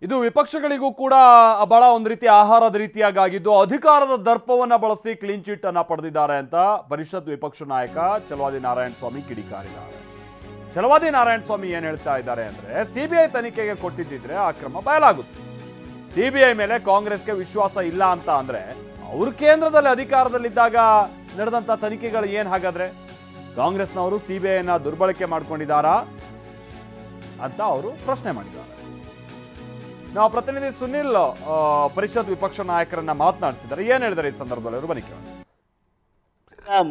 ಇದು ವಿಪಕ್ಷಗಳಿಗೂ ಕೂಡ ಬಹಳ ಒಂದು ರೀತಿ ಆಹಾರದ ರೀತಿಯಾಗಿದ್ದು ಅಧಿಕಾರದ ದರ್ಪವನ್ನ ಬಳಸಿ ಕ್ಲೀನ್ ಚಿಟ್ ಅನ್ನ ಪಡೆದಿದ್ದಾರೆ ಅಂತ ಪರಿಷತ್ ವಿಪಕ್ಷ ನಾಯಕ ಛಲವಾದಿ ನಾರಾಯಣ ಸ್ವಾಮಿ ಕಿಡಿಕಾರಿದ್ದಾರೆ. ಛಲವಾದಿ ನಾರಾಯಣ ಸ್ವಾಮಿ ಏನ್ ಹೇಳ್ತಾ ಇದ್ದಾರೆ ಅಂದ್ರೆ, ಸಿಬಿಐ ತನಿಖೆಗೆ ಕೊಟ್ಟಿದ್ದಿದ್ರೆ ಆ ಕ್ರಮ ಬಯಲಾಗುತ್ತೆ. ಸಿಬಿಐ ಮೇಲೆ ಕಾಂಗ್ರೆಸ್ಗೆ ವಿಶ್ವಾಸ ಇಲ್ಲ ಅಂತ ಅಂದ್ರೆ ಅವರು ಕೇಂದ್ರದಲ್ಲಿ ಅಧಿಕಾರದಲ್ಲಿದ್ದಾಗ ನಡೆದಂತ ತನಿಖೆಗಳು ಏನ್ ಹಾಗಾದ್ರೆ? ಕಾಂಗ್ರೆಸ್ನವರು ಸಿಬಿಐನ ದುರ್ಬಳಕೆ ಮಾಡ್ಕೊಂಡಿದ್ದಾರಾ ಅಂತ ಅವರು ಪ್ರಶ್ನೆ ಮಾಡಿದ್ದಾರೆ. ನಾವು ಪ್ರತಿನಿಧಿ ಸುನಿಲ್ ಪರಿಷತ್ ವಿಪಕ್ಷ ನಾಯಕರನ್ನ ಮಾತನಾಡಿಸಿದ್ದಾರೆ. ಏನ್ ಹೇಳಿದ್ದಾರೆ ಈ ಸಂದರ್ಭದಲ್ಲಿ ಅವರು ಬನ್ನಿ ಕೇಳೋಣ.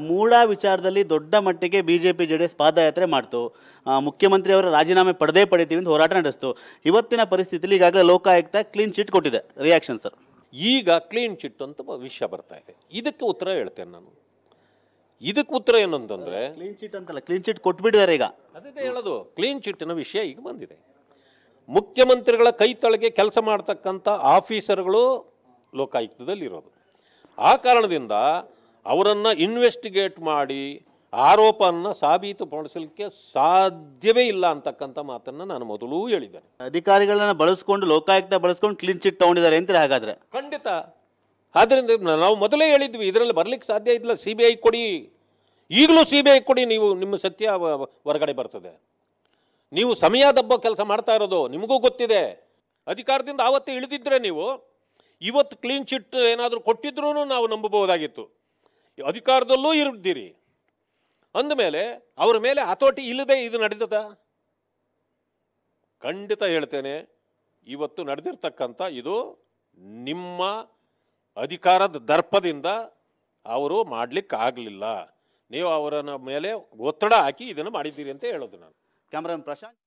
ಮೂಡ ವಿಚಾರದಲ್ಲಿ ದೊಡ್ಡ ಮಟ್ಟಿಗೆ ಬಿಜೆಪಿ ಜೆಡಿಎಸ್ ಪಾದಯಾತ್ರೆ ಮಾಡ್ತು. ಮುಖ್ಯಮಂತ್ರಿ ಅವರ ರಾಜೀನಾಮೆ ಪಡಿತೀವಿ ಅಂತ ಹೋರಾಟ ನಡೆಸ್ತು. ಇವತ್ತಿನ ಪರಿಸ್ಥಿತಿಯಲ್ಲಿ ಈಗಾಗಲೇ ಲೋಕಾಯುಕ್ತ ಕ್ಲೀನ್ ಚಿಟ್ ಕೊಟ್ಟಿದೆ. Reaction sir? ಈಗ ಕ್ಲೀನ್ ಚಿಟ್ ಅಂತ ವಿಷಯ ಬರ್ತಾ ಇದೆ. ಇದಕ್ಕೆ ಉತ್ತರ ಹೇಳ್ತೇನೆ ನಾನು. ಇದಕ್ಕೆ ಉತ್ತರ ಏನು ಅಂತಂದ್ರೆ, ಕ್ಲೀನ್ ಚಿಟ್ ಅಂತಲ್ಲ, ಕ್ಲೀನ್ ಚಿಟ್ ಕೊಟ್ಬಿಟ್ಟಿದ್ದಾರೆ. ಈಗ ಅದೇ ಹೇಳೋದು, ಕ್ಲೀನ್ ಚಿಟ್ನ ವಿಷಯ ಈಗ ಬಂದಿದೆ. ಮುಖ್ಯಮಂತ್ರಿಗಳ ಕೈ ತಳಗೆ ಕೆಲಸ ಮಾಡ್ತಕ್ಕಂಥ ಆಫೀಸರ್ಗಳು ಲೋಕಾಯುಕ್ತದಲ್ಲಿರೋದು. ಆ ಕಾರಣದಿಂದ ಅವರನ್ನು ಇನ್ವೆಸ್ಟಿಗೇಟ್ ಮಾಡಿ ಆರೋಪವನ್ನು ಸಾಬೀತುಪಡಿಸಲಿಕ್ಕೆ ಸಾಧ್ಯವೇ ಇಲ್ಲ ಅಂತಕ್ಕಂಥ ಮಾತನ್ನು ನಾನು ಮೊದಲೂ ಹೇಳಿದ್ದೇನೆ. ಅಧಿಕಾರಿಗಳನ್ನ ಬಳಸ್ಕೊಂಡು ಲೋಕಾಯುಕ್ತ ಬಳಸ್ಕೊಂಡು ಕ್ಲೀನ್ ಚಿಟ್ ತಗೊಂಡಿದ್ದಾರೆ ಅಂತಾರೆ. ಹಾಗಾದ್ರೆ ಖಂಡಿತ. ಆದ್ದರಿಂದ ನಾವು ಮೊದಲೇ ಹೇಳಿದ್ವಿ, ಇದರಲ್ಲಿ ಬರ್ಲಿಕ್ಕೆ ಸಾಧ್ಯ ಇಲ್ಲ. ಸಿ ಬಿ ಐ ಕೊಡಿ, ಈಗಲೂ ಸಿ ಬಿ ಐ ಕೊಡಿ, ನೀವು ನಿಮ್ಮ ಸತ್ಯ ಹೊರಗಡೆ ಬರ್ತದೆ. ನೀವು ಸಮಯ ದಬ್ಬ ಕೆಲಸ ಮಾಡ್ತಾ ಇರೋದು ನಿಮಗೂ ಗೊತ್ತಿದೆ. ಅಧಿಕಾರದಿಂದ ಆವತ್ತೇ ಇಳಿದಿದ್ರೆ ನೀವು ಇವತ್ತು ಕ್ಲೀನ್ ಚಿಟ್ ಏನಾದರೂ ಕೊಟ್ಟಿದ್ರೂ ನಾವು ನಂಬಬಹುದಾಗಿತ್ತು. ಅಧಿಕಾರದಲ್ಲೂ ಇರಿದ್ದೀರಿ ಅಂದಮೇಲೆ ಅವರ ಮೇಲೆ ಹತೋಟಿ ಇಲ್ಲದೆ ಇದು ನಡೆದದ? ಖಂಡಿತ ಹೇಳ್ತೇನೆ, ಇವತ್ತು ನಡೆದಿರ್ತಕ್ಕಂಥ ಇದು ನಿಮ್ಮ ಅಧಿಕಾರದ ದರ್ಪದಿಂದ ಅವರು ಮಾಡಲಿಕ್ಕಾಗಲಿಲ್ಲ. ನೀವು ಅವರ ಮೇಲೆ ಒತ್ತಡ ಹಾಕಿ ಇದನ್ನು ಮಾಡಿದ್ದೀರಿ ಅಂತ ಹೇಳೋದು ನಾನು. ಕ್ಯಾಮ್ರಾಮನ್ ಪ್ರಶಾಂತ್.